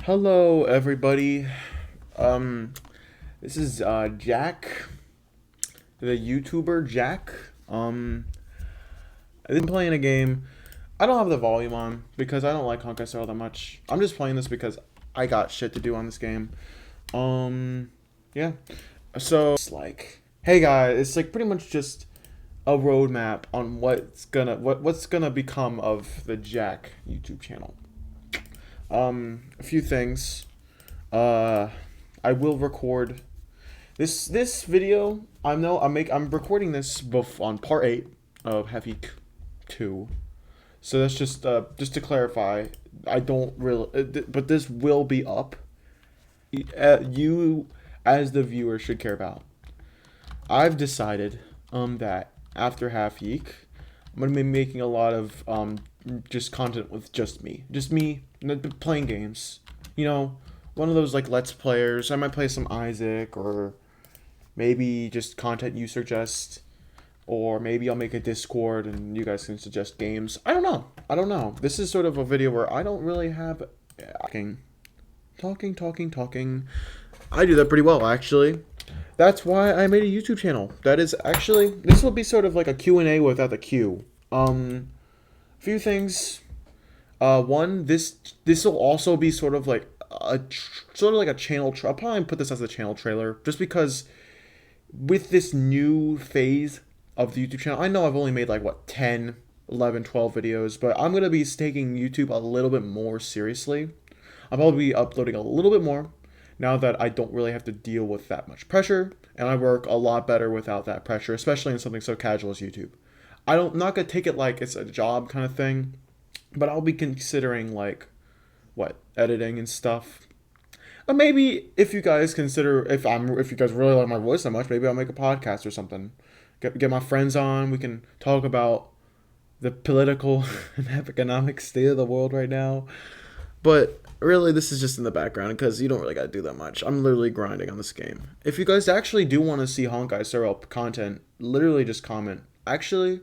Hello, everybody. Um, this is Jack, the YouTuber Jack. I've been playing a game. I don't have the volume on because I don't like Honkai Star that much. I'm just playing this because I got shit to do on this game. Yeah. So it's like, hey guys, it's like pretty much just a roadmap on what's gonna become of the Jack YouTube channel. A few things. Uh, I will record this video. I'm recording this on part 8 of Heavy 2. So that's just to clarify. I don't really, but this will be up. You as the viewer should care about. I've decided that after Half Yeek, I'm gonna be making a lot of just content with just me playing games. You know, one of those like Let's Players. I might play some Isaac or maybe just content you suggest, or maybe I'll make a Discord and you guys can suggest games. I don't know. I don't know. This is sort of a video where I don't really have talking. I do that pretty well actually. That's why I made a YouTube channel. That is actually this will be sort of like a Q&A without the Q. Few things. One, this will also be sort of like a channel. I'll probably put this as a channel trailer, just because with this new phase of the YouTube channel, I know I've only made like what 10, 11, 12 videos, but I'm gonna be taking YouTube a little bit more seriously. I'll probably be uploading a little bit more now that I don't really have to deal with that much pressure, and I work a lot better without that pressure, especially in something so casual as YouTube. I'm not gonna take it like it's a job kind of thing, but I'll be considering like what editing and stuff. Maybe if you guys consider if you guys really like my voice so much, maybe I'll make a podcast or something. Get my friends on. We can talk about the political and economic state of the world right now. But really, this is just in the background because you don't really got to do that much. I'm literally grinding on this game. If you guys actually do want to see Honkai Star Rail content, literally just comment. Actually,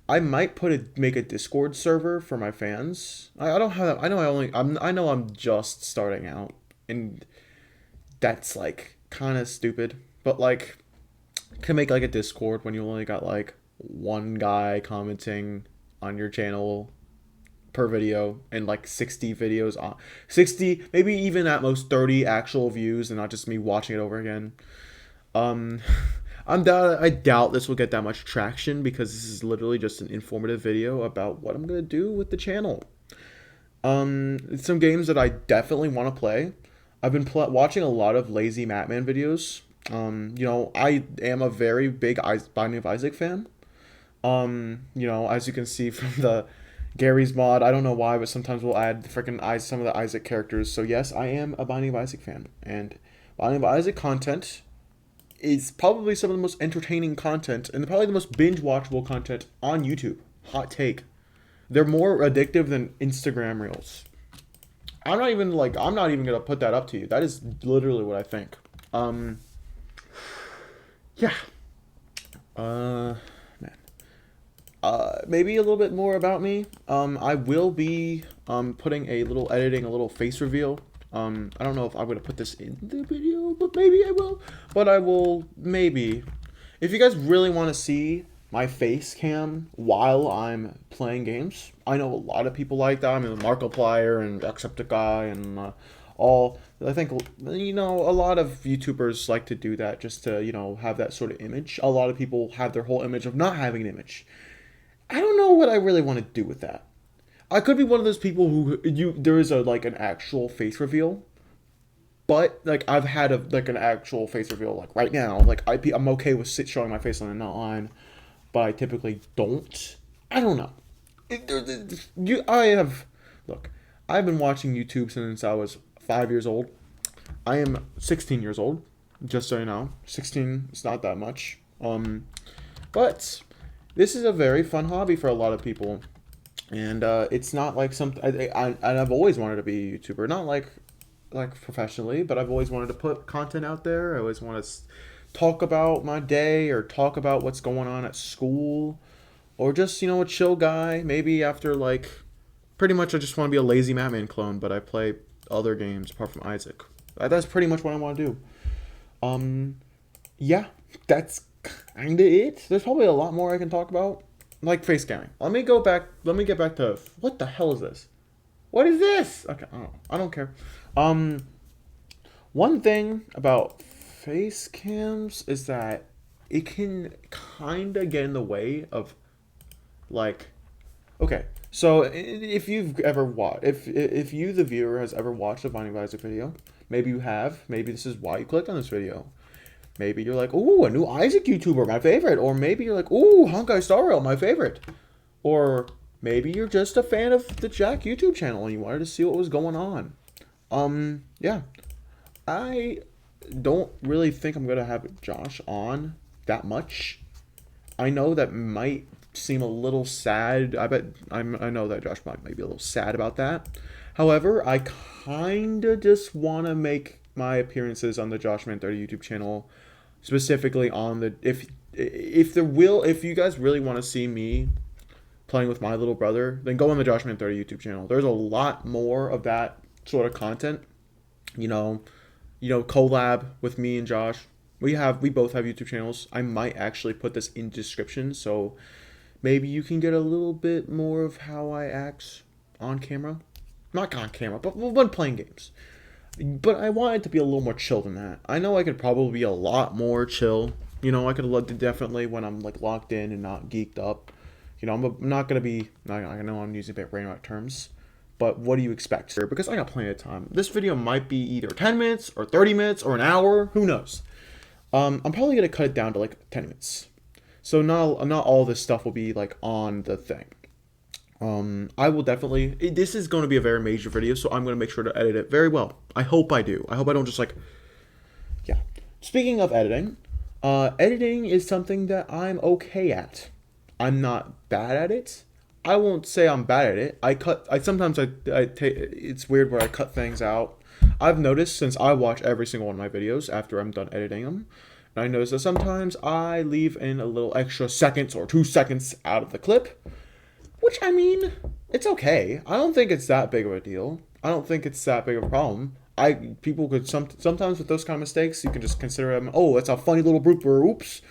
I might make a Discord server for my fans. I don't have that. I know I'm just starting out, and that's like kind of stupid. But like, can make like a Discord when you only got like one guy commenting on your channel per video and like 60 videos on 60, maybe even at most 30 actual views and not just me watching it over again. Um, I doubt this will get that much traction because this is literally just an informative video about what I'm gonna do with the channel. Some games that I definitely want to play. I've been watching a lot of Lazy Matman videos. I am a very big Binding of Isaac fan. As you can see from the Gary's mod, I don't know why, but sometimes we'll add the freaking some of the Isaac characters. So yes, I am a Binding of Isaac fan, and Binding of Isaac content is probably some of the most entertaining content and probably the most binge watchable content on YouTube. Hot take. They're more addictive than Instagram Reels. I'm not even gonna put that up to you. That is literally what I think. Yeah. Man. Maybe a little bit more about me. I will be putting editing a little face reveal. I don't know if I'm gonna put this in the video, but maybe I will. But I will maybe. If you guys really want to see my face cam while I'm playing games, I know a lot of people like that. I mean, Markiplier and Jacksepticeye and all. I think a lot of YouTubers like to do that just to have that sort of image. A lot of people have their whole image of not having an image. I don't know what I really want to do with that. I could be one of those people who there is an actual face reveal, but like I've had an actual face reveal like right now. Like I'm okay with showing my face on the line, but I typically don't. I don't know. I have look. I've been watching YouTube since I was 5 years old. I am 16 years old. Just so you know, 16 is not that much. But this is a very fun hobby for a lot of people, and it's not like something. I've always wanted to be a YouTuber, not like professionally, but I've always wanted to put content out there. I always want to talk about my day or talk about what's going on at school, or just a chill guy. Maybe after like, pretty much I just want to be a Lazy Matman clone, but I play other games apart from Isaac. That's pretty much what I want to do. Yeah, that's kind of it. There's probably a lot more I can talk about, like face scanning. Let me go back. Let me get back to what the hell is this? What is this? Okay, I don't care. One thing about face cams is that it can kind of get in the way of, like, okay, so if you've ever watched, if you the viewer has ever watched a Binding of Isaac video, maybe you have, maybe this is why you clicked on this video. Maybe you're like, ooh, a new Isaac YouTuber, my favorite. Or maybe you're like, ooh, Honkai Star Rail, my favorite. Or maybe you're just a fan of the Jack YouTube channel and you wanted to see what was going on. Yeah. I don't really think I'm gonna have Josh on that much. I know that might seem a little sad. I know that Josh might be a little sad about that. However, I kinda just wanna make my appearances on the Josh Man 30 YouTube channel, specifically on the if you guys really want to see me playing with my little brother, then go on the Josh Man 30 YouTube channel. There's a lot more of that sort of content. You know, collab with me and Josh. We both have YouTube channels. I might actually put this in description, so maybe you can get a little bit more of how I act on camera. Not on camera, but when playing games. But I want it to be a little more chill than that. I know I could probably be a lot more chill. I could definitely when I'm like locked in and not geeked up. I'm not gonna be. I know I'm using brain rot terms, but what do you expect? Because I got plenty of time. This video might be either 10 minutes or 30 minutes or an hour. Who knows? I'm probably gonna cut it down to like 10 minutes. So not all this stuff will be like on the thing. I will definitely. This is going to be a very major video, so I'm going to make sure to edit it very well. I hope I do. I hope I don't just like. Yeah. Speaking of editing, editing is something that I'm okay at. I'm not bad at it. I won't say I'm bad at it. It's weird where I cut things out. I've noticed since I watch every single one of my videos after I'm done editing them, and I notice that sometimes I leave in a little extra seconds or 2 seconds out of the clip. Which, I mean, it's okay. I don't think it's that big of a deal. I don't think it's that big of a problem. People could sometimes with those kind of mistakes, you can just consider them, oh, it's a funny little blooper. Oops.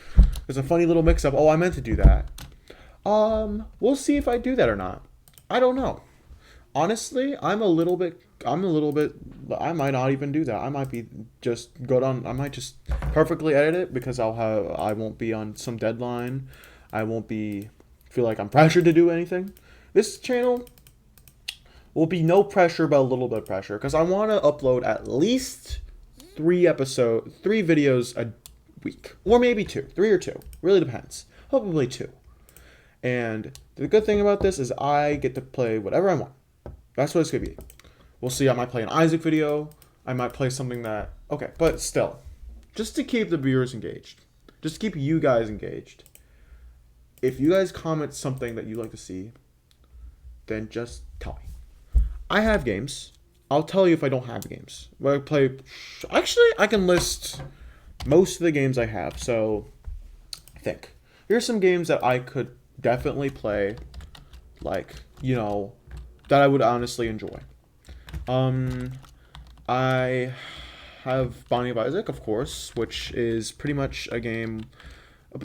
It's a funny little mix-up. Oh, I meant to do that. We'll see if I do that or not. I don't know. Honestly, I might not even do that. I might be just good on, I might just perfectly edit it because I won't be on some deadline. I won't feel like I'm pressured to do anything. This channel will be no pressure, but a little bit of pressure because I want to upload at least 3 videos a week, or maybe 2, 3 or 2. Really depends. Hopefully 2. And the good thing about this is I get to play whatever I want. That's what it's gonna be. We'll see. I might play an Isaac video. I might play something that but still, just to keep the viewers engaged, just to keep you guys engaged. If you guys comment something that you like to see, then just tell me. I have games. I'll tell you if I don't have games. Actually, I can list most of the games I have. So, I think. Here's some games that I could definitely play, that I would honestly enjoy. I have Binding of Isaac, of course, which is pretty much a game.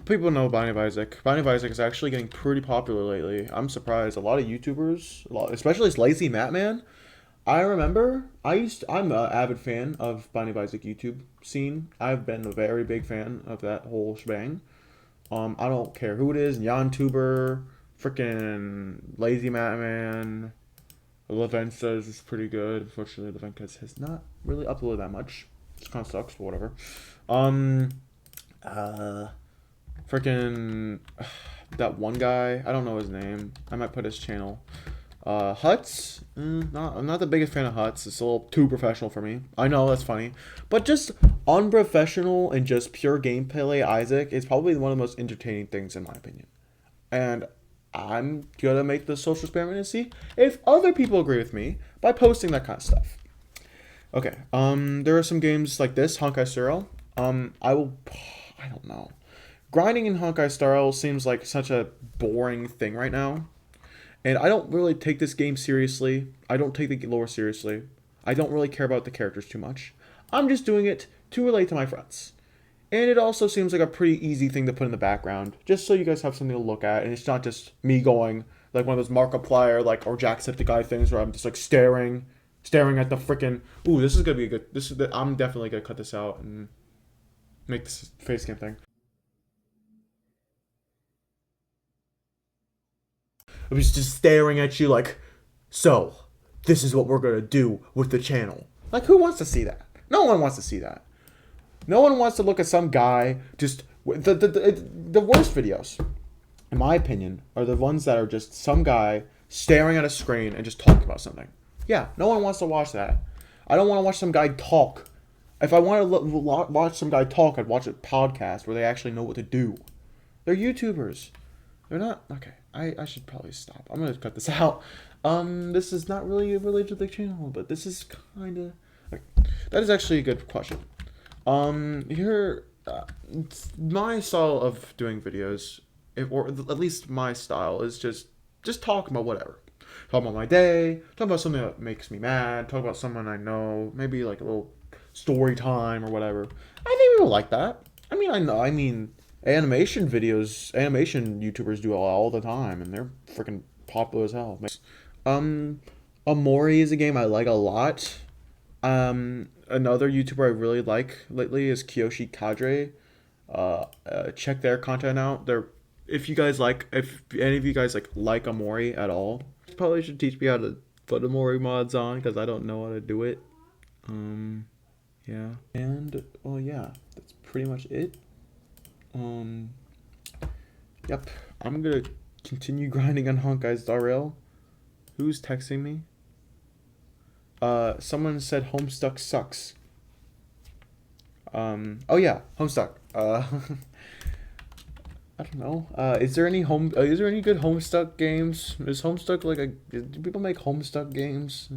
People know Binding of Isaac. Binding of Isaac is actually getting pretty popular lately. I'm surprised. A lot of YouTubers, especially this Lazy Matt Man. I remember I'm an avid fan of Binding of Isaac YouTube scene. I've been a very big fan of that whole shebang. I don't care who it is, YonTuber, freaking Lazy Matt Man. Levenkas is pretty good. Unfortunately, Levenkas has not really uploaded that much. It kind of sucks, but whatever. Freaking that one guy, I don't know his name. I might put his channel. Huts, I'm not the biggest fan of Huts. It's a little too professional for me. I know that's funny, but just unprofessional and just pure gameplay Isaac is probably one of the most entertaining things in my opinion. And I'm gonna make the social experiment and see if other people agree with me by posting that kind of stuff. Okay, there are some games like this, Honkai Star Rail. I don't know. Grinding in Honkai Star Rail seems like such a boring thing right now. And I don't really take this game seriously. I don't take the lore seriously. I don't really care about the characters too much. I'm just doing it to relate to my friends. And it also seems like a pretty easy thing to put in the background, just so you guys have something to look at, and it's not just me going like one of those Markiplier like or Jacksepticeye things where I'm just like staring at the freaking. Ooh, this is gonna be a good. I'm definitely gonna cut this out and make this face cam thing. I was just staring at you like, so this is what we're gonna do with the channel. Like, who wants to see that? No one wants to see that. No one wants to look at some guy just the worst videos, in my opinion, are the ones that are just some guy staring at a screen and just talking about something. Yeah, no one wants to watch that. I don't want to watch some guy talk. If I want to watch some guy talk, I'd watch a podcast where they actually know what to do. They're YouTubers. They're not okay. I should probably stop. I'm gonna cut this out. This is not really related to the channel, but this is kind of. Okay. That is actually a good question. Here, my style of doing videos, or at least my style, is just talk about whatever. Talk about my day, talk about something that makes me mad, talk about someone I know, maybe like a little story time or whatever. I think people like that. I mean, I mean, animation YouTubers do it all the time, and they're freaking popular as hell. Omori is a game I like a lot. Another YouTuber I really like lately is Kiyoshi Kadre. Check their content out. If any of you guys like Omori at all, probably should teach me how to put Omori mods on because I don't know how to do it. Yeah, and well, yeah, that's pretty much it. Yep, I'm gonna continue grinding on Honkai Star Rail. Who's texting me? Someone said Homestuck sucks. Oh yeah, Homestuck. I don't know. Is there any good Homestuck games? Is Homestuck do people make Homestuck games?